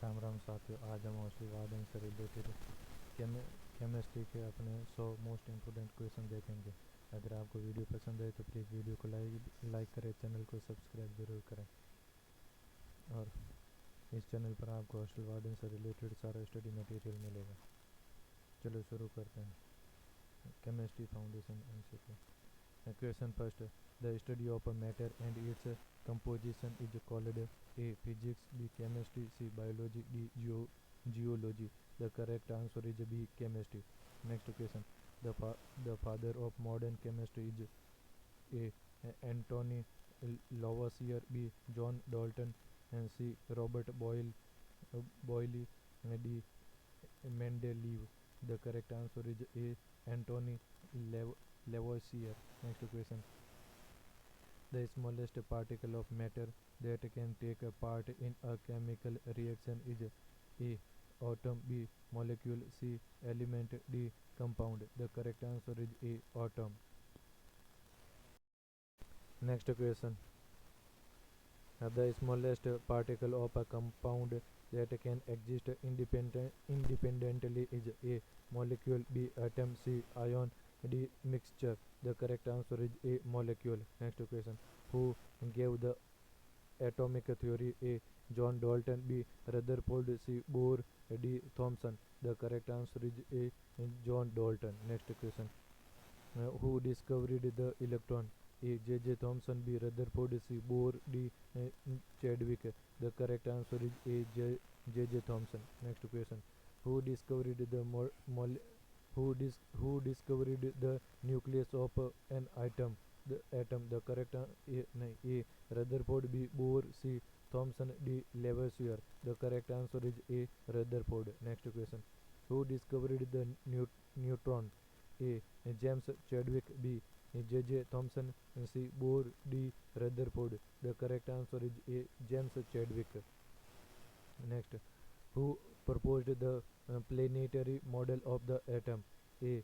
राम राम साथियों, आज हम हौसली वादन से रिलेटेड केमिस्ट्री के अपने 100 मोस्ट इम्पोर्टेंट क्वेश्चन देखेंगे। अगर आपको वीडियो पसंद आए तो प्लीज़ वीडियो को लाइक करें, चैनल को सब्सक्राइब ज़रूर करें। और इस चैनल पर आपको हौसली वादन से रिलेटेड सारा स्टडी मटेरियल मिलेगा। चलो शुरू करते हैं। Chemistry foundation MCQ। Question first. The study of a matter and its composition is called A. Physics, B. Chemistry, C. Biology, D. Geology. The correct answer is B. Chemistry. Next question. The father of modern chemistry is A. Anthony Lavoisier, B. John Dalton, and C. Robert Boyle, D. Mendeleev. The correct answer is A. Anthony Lavoisier. Next question. The smallest particle of matter that can take a part in a chemical reaction is A. Atom, B. Molecule, C. Element, D. Compound. The correct answer is A. Atom. Next question. The smallest particle of a compound that can exist independently is A. Molecule, B. Atom, C. Ion, D. Mixture. The correct answer is A. Molecule. Next question. Who gave the atomic theory? A. John Dalton, B. Rutherford, C. Bohr, D. Thomson. The correct answer is A. John Dalton. Next question. Who discovered the electron? A. J. Thomson, B. Rutherford, C. Bohr, D. Chadwick. The correct answer is A. J. Thomson. Next question. Who discovered the who discovered the nucleus of an atom? The atom. The correct A. Rutherford, B. Bohr, C. Thomson, D. Lavoisier. The correct answer is A. Rutherford. Next question. Who discovered the neutron? A. James Chadwick, B. J. Thomson, C. Bohr, D. Rutherford. The correct answer is A. James Chadwick. Next. Who proposed the planetary model of the atom? A.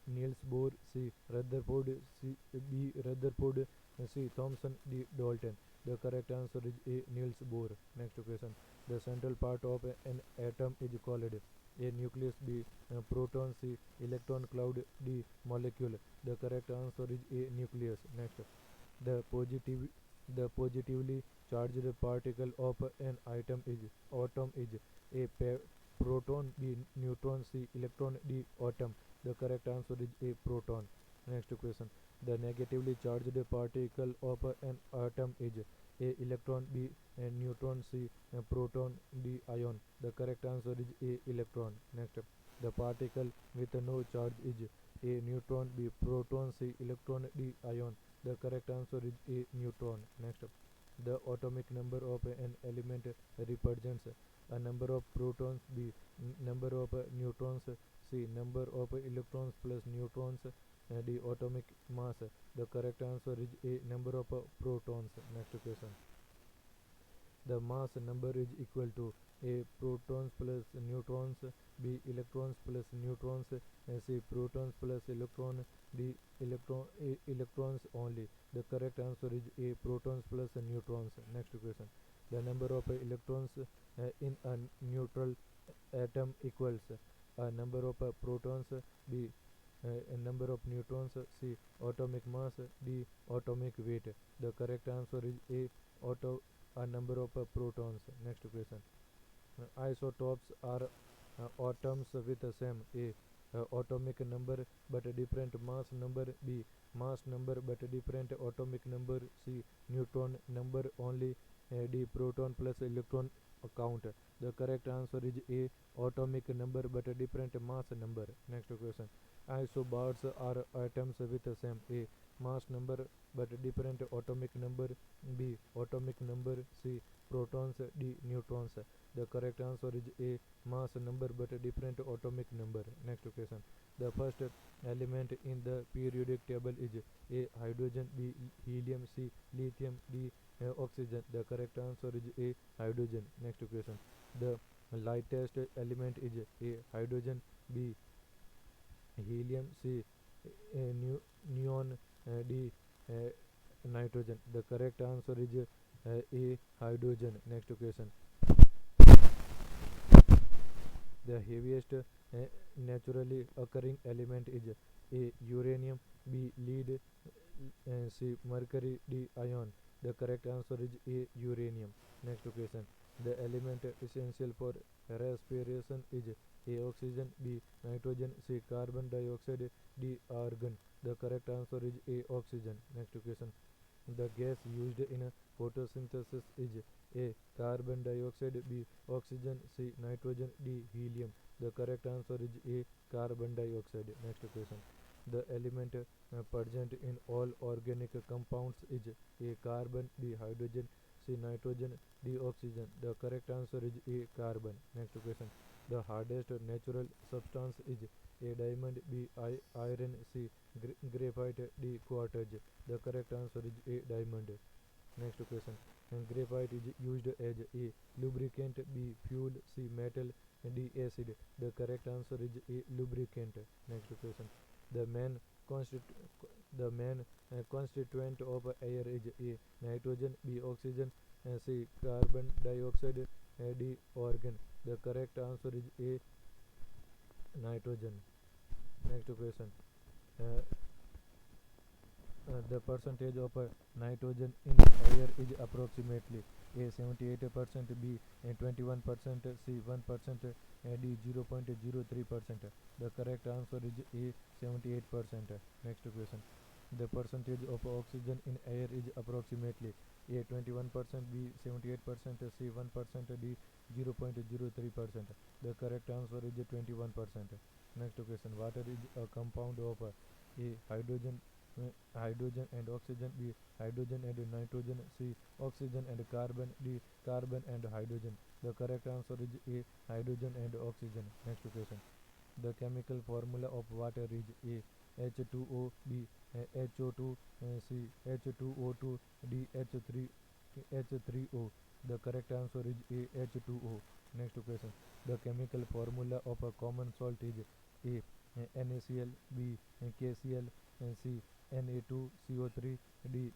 Niels Bohr, C. Rutherford, B. Rutherford, C. Thomson, D. Dalton. The correct answer is A. Niels Bohr. Next question. The central part of an atom is called A. Nucleus, B. Proton, C. Electron cloud, D. Molecule. The correct answer is A. Nucleus. Next. The positively charged particle of an atom is A. Proton, B. Neutron, C. Electron, D. Atom. The correct answer is A. Proton. Next question. The negatively charged particle of an atom is A. Electron, B. Neutron, C. Proton, D. Ion. The correct answer is A. Electron. Next. The particle with no charge is A. Neutron, B. Proton, C. Electron, D. Ion. The correct answer is A. Neutron. Next. The atomic number of an element represents a number of protons, B. Number of neutrons, C. Number of electrons plus neutrons, D. Atomic mass. The correct answer is A. Number of protons. Next question. The mass number is equal to A. Protons plus neutrons, B. Electrons plus neutrons, C. Protons plus D. Electrons only. The correct answer is A. Protons plus neutrons. Next question. The number of electrons in a neutral atom equals a number of protons, B. A number of neutrons, C. Atomic mass, D. Atomic weight. The correct answer is A number of protons. Next question. Isotopes are atoms with the same A. Atomic number but different mass number, B. Mass number but different atomic number, C. Neutron number only, D. Proton plus electron count. The correct answer is A. Atomic number but different mass number. Next question. Isobars are atoms with the same A. Mass number but different atomic number, B. Atomic number, C. Protons, D. Neutrons. The correct answer is A. Mass number but different atomic number. Next question. The first element in the periodic table is A. Hydrogen, B. Helium, C. Lithium, D. Oxygen. The correct answer is A. Hydrogen. Next question. The lightest element is A. Hydrogen, B. Helium, C. Neon, D. Nitrogen. The correct answer is A. Hydrogen. Next question. The heaviest naturally occurring element is A. Uranium, B. Lead, C. Mercury, D. Iron. The correct answer is A. Uranium. Next question. The element essential for respiration is A. Oxygen, B. Nitrogen, C. Carbon dioxide, D. Argon. The correct answer is A. Oxygen. Next question. The gas used in photosynthesis is A. Carbon dioxide, B. Oxygen, C. Nitrogen, D. Helium. The correct answer is A. Carbon dioxide. Next question. The element present in all organic compounds is A. Carbon, B. Hydrogen, C. Nitrogen, D. Oxygen. The correct answer is A. Carbon. Next question. The hardest natural substance is A. Diamond, B. Iron, C. Graphite, D. Quartz. The correct answer is A. Diamond. Next question. Graphite is used as A. Lubricant, B. Fuel, C. Metal, D. Acid. The correct answer is A. Lubricant. Next question. The main constituent of air is A. Nitrogen, B. Oxygen, C. Carbon dioxide, D. Argon. The correct answer is A. Nitrogen. Next question. Uh, the percentage of nitrogen in air is approximately A 78%, B 21%, C 1%, D 0.03%. The correct answer is A 78%. Next question. The percentage of oxygen in air is approximately A 21%, B 78%, C 1%, D 0.03%. The correct answer is 21%. Next question. Water is a compound of A. Hydrogen and oxygen, B. Hydrogen and nitrogen, C. Oxygen and carbon, D. Carbon and hydrogen. The correct answer is A. Hydrogen and oxygen. Next question. The chemical formula of water is A. H2O, B. HO2, C. H2O2, D. H3O. The correct answer is A. H2O. Next question. The chemical formula of a common salt is A. NaCl, B. KCl, C. Na2CO3, D.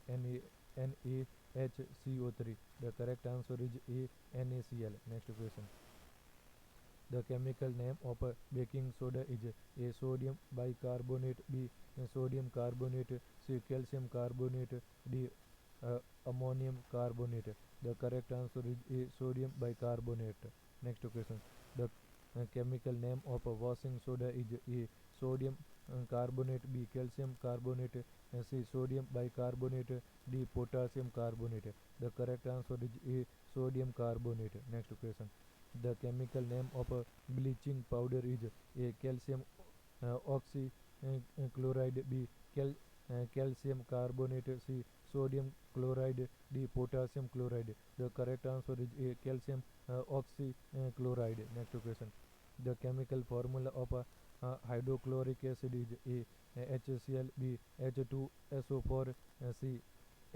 NaHCO3. The correct answer is A. NaCl. Next question. The chemical name of baking soda is A. Sodium bicarbonate, B. Sodium carbonate, C. Calcium carbonate, D. Ammonium carbonate. The correct answer is A. Sodium bicarbonate. Next question. The chemical name of washing soda is A. Sodium carbonate, B. Calcium carbonate, C. Sodium bicarbonate, D. Potassium carbonate. The correct answer is A. Sodium carbonate. Next question. The chemical name of bleaching powder is A. Calcium oxychloride, B. Calcium carbonate, C. Sodium chloride, D. Potassium chloride. The correct answer is A. Calcium oxychloride. Next question. The chemical formula of hydrochloric acid is A. HCl, B. H2SO4, C.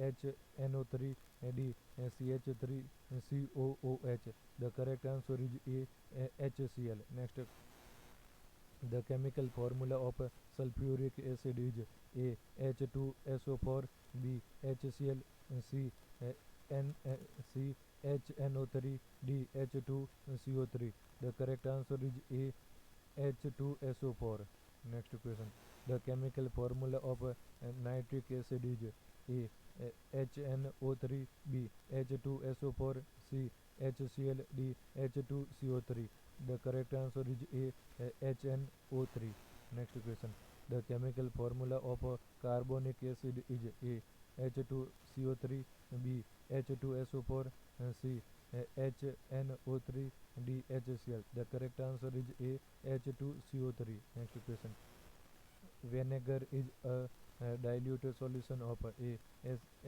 HNO3, D. CH3COOH. The correct answer is A. HCl. Next. The chemical formula of sulfuric acid is A. H2SO4, B. HCl, C. C. HNO3, D. H2CO3. The correct answer is A. H2SO4. Next question. The chemical formula of nitric acid is A. HNO3, B. H2SO4, C. HCl, D. H2CO3. The correct answer is A. HNO3. Next question. The chemical formula of carbonic acid is A. H2CO3, B. H2SO4, C. HNO3, D. HCl. The correct answer is A. H2CO3. Next question. Vinegar is a dilute solution of A.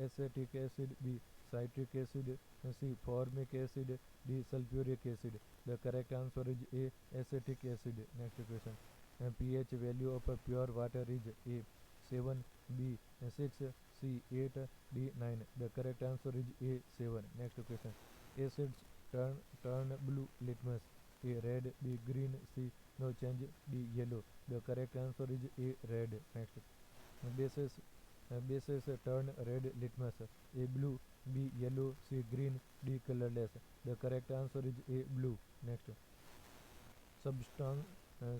Acetic acid, B. Citric acid, C. Formic acid, D. Sulfuric acid. The correct answer is A. Acetic acid. Next question. pH value of pure water is A. 7, B. 6, C. 8, D. 9. The correct answer is A. 7. Next question. Acids turn blue litmus. A. Red, B. Green, C. No change, D. Yellow. The correct answer is A. Red. Next. Bases turn red litmus. A. Blue, B. Yellow, C. Green, D. Colorless. The correct answer is A. Blue. Next. Substan-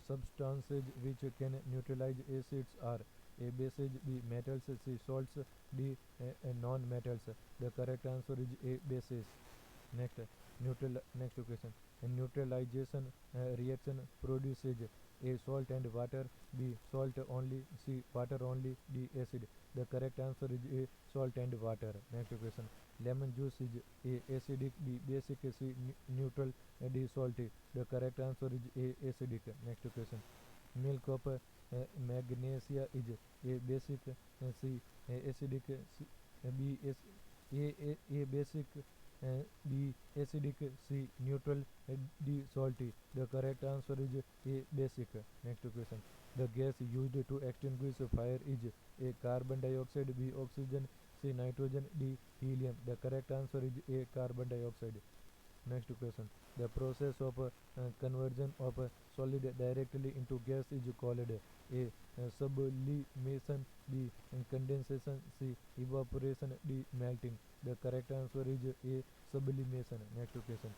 substances which can neutralize acids are A. Bases, B. Metals, C. Salts, D. Non-metals. The correct answer is A. Bases. Next, next question. A neutralization reaction produces A. Salt and water, B. Salt only, C. Water only, D. Acid. The correct answer is A. Salt and water. Next question. Lemon juice is A. Acidic, B. Basic, C. Neutral, D. Salty. The correct answer is A. Acidic. Next question. Milk of magnesia is A. Basic, C. Acidic, C. B. A basic, B. Acidic, C. Neutral, D. Salty. The correct answer is A. Basic. Next question. The gas used to extinguish fire is A. Carbon dioxide, B. Oxygen, C. Nitrogen, D. Helium. The correct answer is A. Carbon dioxide. Next question. The process of conversion of solid directly into gas is called A. Sublimation, B. Condensation, C. Evaporation, D. Melting. The correct answer is A. Sublimation. Next question.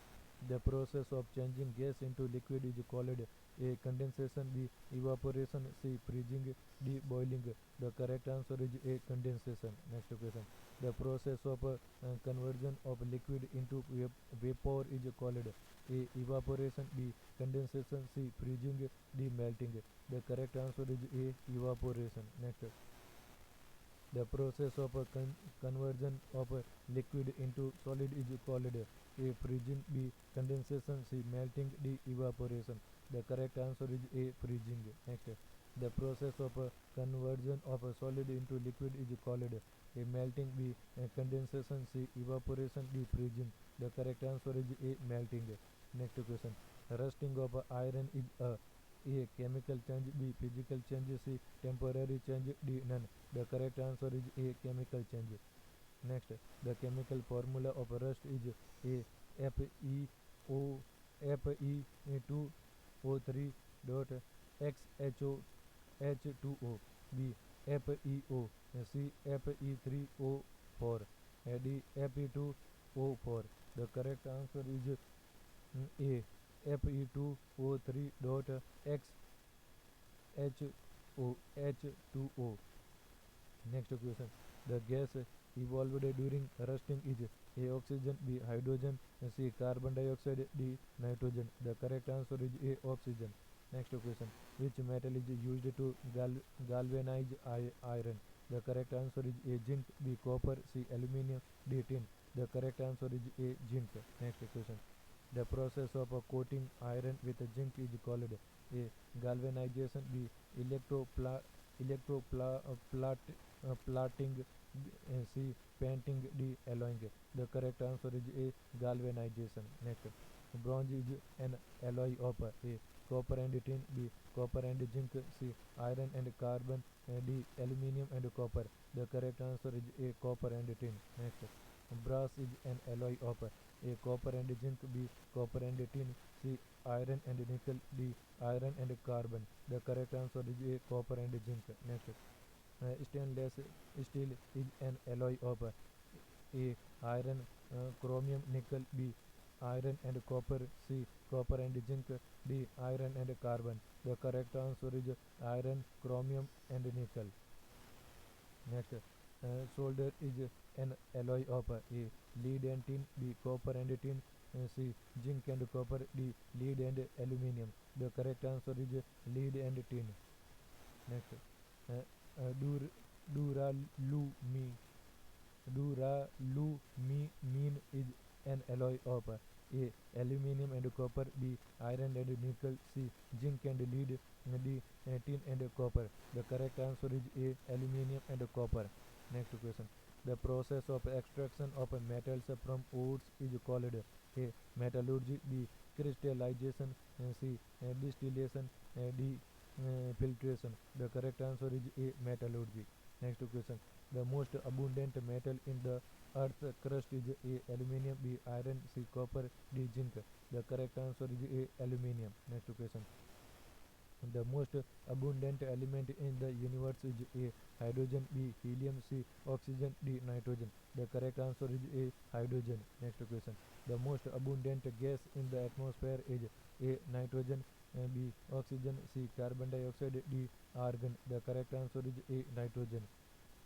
The process of changing gas into liquid is called A. Condensation, B. Evaporation, C. Freezing, D. Boiling. The correct answer is A. Condensation. Next question. The process of conversion of liquid into vapor is called A. Evaporation, B. Condensation, C. Freezing, D. Melting. The correct answer is A. Evaporation. Next. The process of conversion of liquid into solid is called A. Freezing, B. Condensation, C. Melting, D. Evaporation. The correct answer is A. Freezing. Next. The process of conversion of a solid into liquid is called A. Melting, B. Condensation, C. Evaporation, D. Freezing. The correct answer is A. Melting. Next question. Rusting of iron is A. Chemical change, B. Physical change, C. Temporary change, D. None. The correct answer is A. Chemical change. Next, the chemical formula of rust is A. FeO Fe2O3 dot XHO H2O, B. FeO, C. Fe3O4, D. Fe2O4. The correct answer is A. Fe2O3 dot XHO H2O. Next question. The gas evolved during rusting is A. Oxygen, B. Hydrogen, C. Carbon dioxide, D. Nitrogen. The correct answer is A. Oxygen. Next question. Which metal is used to galvanize iron? The correct answer is A. Zinc, B. Copper, C. Aluminium, D. Tin. The correct answer is A. Zinc. Next question. The process of coating iron with zinc is called A. Galvanization, B. Electroplating, C. Painting, D. Alloying. The correct answer is A. Galvanization. Next. Bronze is an alloy of A. Copper and tin, B. Copper and zinc, C. Iron and carbon, D. Aluminium and copper. The correct answer is A. Copper and tin. Next. Brass is an alloy of A. Copper and zinc, B. Copper and tin, C. Iron and nickel, D. Iron and carbon. The correct answer is A. Copper and zinc. Next. Stainless steel is an alloy of A. Iron, chromium, nickel, B. Iron and copper, C. Copper and zinc, D. Iron and carbon. The correct answer is iron, chromium and nickel. Next. Solder is an alloy of A. Lead and tin, B. Copper and tin, C. Zinc and copper, D. Lead and aluminium. The correct answer is lead and tin. Next. Duralumine Duralumine is an alloy of A. Aluminium and copper, B. Iron and nickel, C. Zinc and lead, D. Tin and copper. The correct answer is A. Aluminium and copper. Next question. The process of extraction of metals from ores is called A. Metallurgy, B. Crystallization, C. Distillation, D. Filtration. The correct answer is A. Metallurgy. Next question. The most abundant metal in the earth crust is A. Aluminium, B. Iron, C. Copper, D. Zinc. The correct answer is A. Aluminium. Next question. The most abundant element in the universe is A. Hydrogen, B. Helium, C. Oxygen, D. Nitrogen. The correct answer is A. Hydrogen. Next question. The most abundant gas in the atmosphere is A. Nitrogen, B oxygen, C carbon dioxide, D argon. The correct answer is A nitrogen.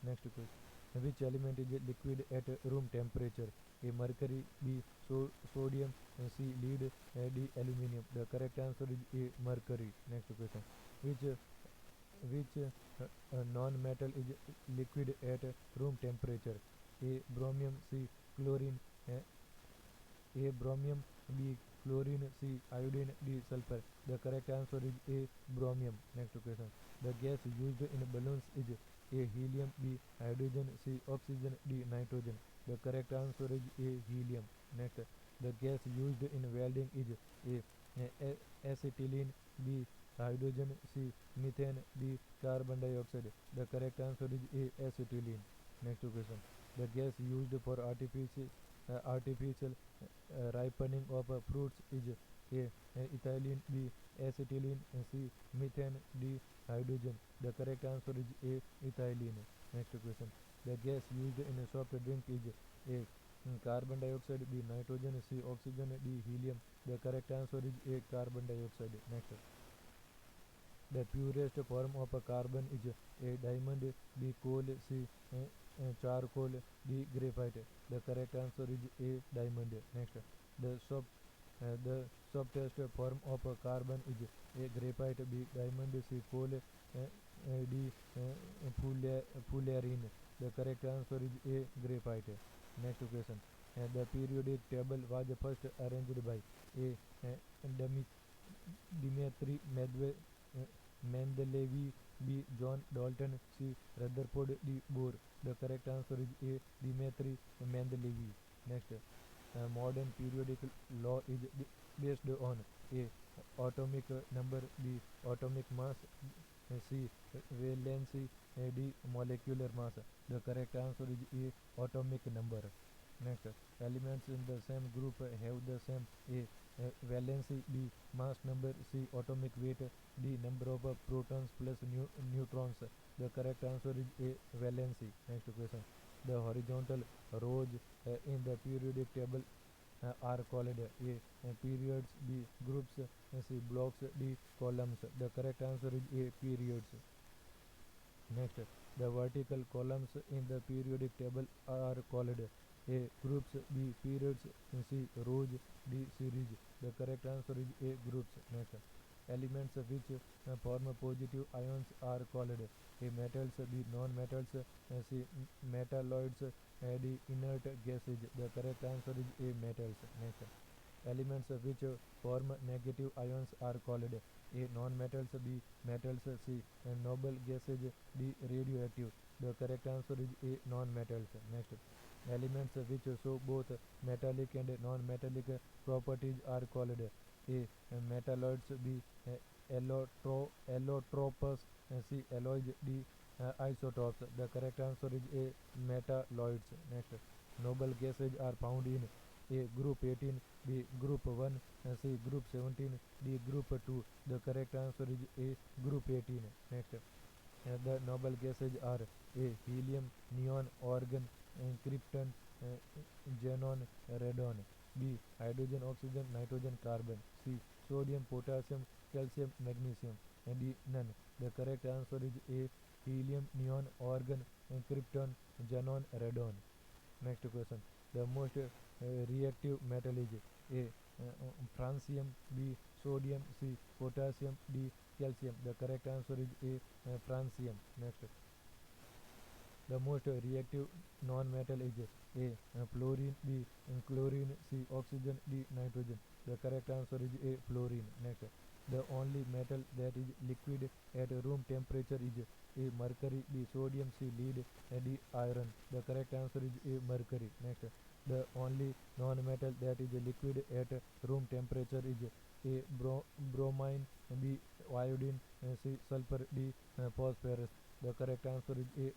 Next question. Which element is a liquid at room temperature? A mercury, B sodium, C lead, D aluminium. The correct answer is A mercury. Next question. Which non-metal is liquid at room temperature? A bromium, C chlorine, A bromine, B chlorine, C iodine, D sulfur. The correct answer is A bromium. Next question. The gas used in balloons is A helium, B hydrogen, C oxygen, D nitrogen. The correct answer is A helium. Next. The gas used in welding is acetylene, B hydrogen, C methane, D carbon dioxide. The correct answer is A acetylene. Next question. The gas used for artificial ripening of fruits is A ethylene, B acetylene, C methane, D hydrogen. The correct answer is A ethylene. Next question. The gas used in a soft drink is A carbon dioxide, B nitrogen, C oxygen, D helium. The correct answer is A carbon dioxide. Next. The purest form of a carbon is A diamond, B coal, C charcoal, D graphite. The correct answer is A diamond. Next, the soft the softest form of a carbon is A graphite, B diamond, C coal, D fullerene. The correct answer is A graphite. Next question. The periodic table was first arranged by A. Dmitry Mendeleev, B. John Dalton, C. Rutherford D. Bohr. The correct answer is A. Dmitry Mendeleev. Next, modern periodic law is based on A. Atomic number, B. Atomic mass, C. Valency, D. Molecular mass. The correct answer is A. Atomic number. Next, elements in the same group have the same A. Valency, B. Mass number, C. Atomic weight, D. Number of protons plus neutrons. The correct answer is A. Valency. Next question. The horizontal rows in the periodic table are called A. Periods, B. Groups, C. Blocks, D. Columns. The correct answer is A. Periods. Next, the vertical columns in the periodic table are called A. Groups, B. Periods, C. Rows, D. Series. The correct answer is A. Groups. Next, elements which form positive ions are called A. Metals, B. Non-metals, C. Metalloids, D. Inert gases. The correct answer is A. Metals. Next, elements which form negative ions are called A. Non-metals, B. Metals, C. Noble gases, D. Radioactive. The correct answer is A. Non-metals. Next, elements which show both metallic and non-metallic properties are called A. Metalloids, B. Allotropes, C. Alloys, D. Isotopes. The correct answer is A. Metalloids. Next, noble gases are found in A. Group 18, B. Group 1, C. Group 17, D. Group 2. The correct answer is A. Group 18. Next, the noble gases are A. Helium, neon, argon, krypton, xenon, radon. B. Hydrogen, oxygen, nitrogen, carbon. C. Sodium, potassium, calcium, magnesium. And D. None. The correct answer is A. Helium, neon, argon, krypton, xenon, radon. Next question. The most reactive metal is A. Francium, B. Sodium, C. Potassium, D. Calcium. The correct answer is A. Francium. Next, the most reactive non-metal is A. Fluorine, B. Chlorine, C. Oxygen, D. Nitrogen. The correct answer is A. Fluorine. Next, the only metal that is liquid at room temperature is A. Mercury, B. Sodium, C. Lead, D. Iron. The correct answer is A. Mercury. Next, the only non-metal that is liquid at room temperature is A. Bromine, B. Iodine, C. Sulfur, D. Phosphorus. The correct answer is A.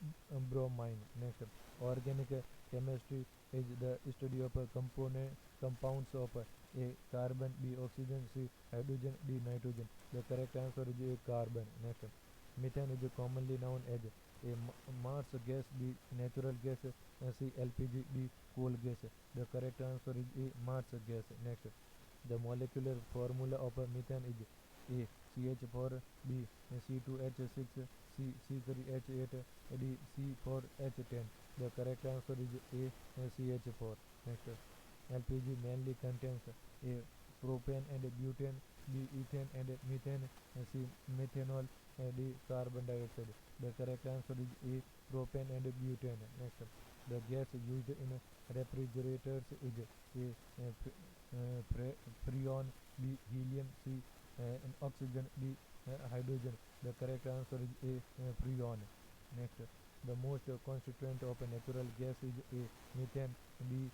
Bromine. Next, organic chemistry is the study of compounds of A. Carbon, B. Oxygen, C. Hydrogen, D. Nitrogen. The correct answer is A. Carbon. Next, methane is commonly known as A. Mars gas, B. Natural gas, C. LPG, D. Coal gas. The correct answer is A. Mars gas. Next, the molecular formula of methane is A CH4, B C2H6, C C3H8, D C4H10. The correct answer is A CH4. Next, LPG mainly contains A propane and butane, B ethane and methane, C methanol, D carbon dioxide. The correct answer is A propane and butane. Next, the gas used in refrigerators is A freon, B helium, C oxygen, D hydrogen. The correct answer is A freon. Next, the most constituent of a natural gas is A methane, B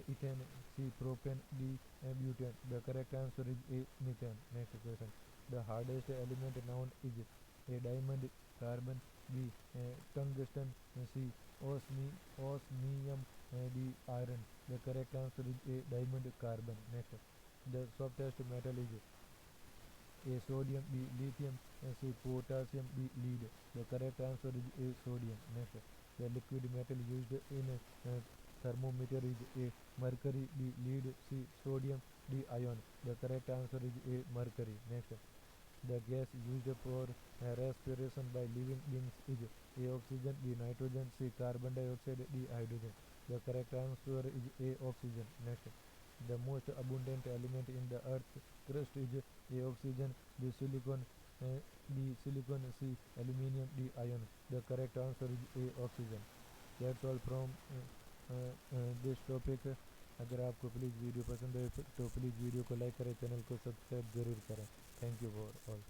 ethane, C propane, D butane. The correct answer is A methane. Next question, the hardest element known is A diamond, carbon, B tungsten, C osmium, D iron. The correct answer is A diamond, carbon. Next, the softest metal is A sodium, B lithium, C potassium, D lead. The correct answer is A sodium. Next, the liquid metal used in a thermometer is A mercury, B lead, C sodium, D iron. The correct answer is A mercury. Next, the gas used for respiration by living beings is A oxygen, B nitrogen, C carbon dioxide, D hydrogen. The correct answer is A oxygen. Next, the most abundant element in the earth's crust is A oxygen, B silicon, C aluminium, D iron. The correct answer is A oxygen. That's all from this topic. अगर आपको please video पसंद है तो please video को like करें, channel को subscribe ज़रूर करें. Thank you for all.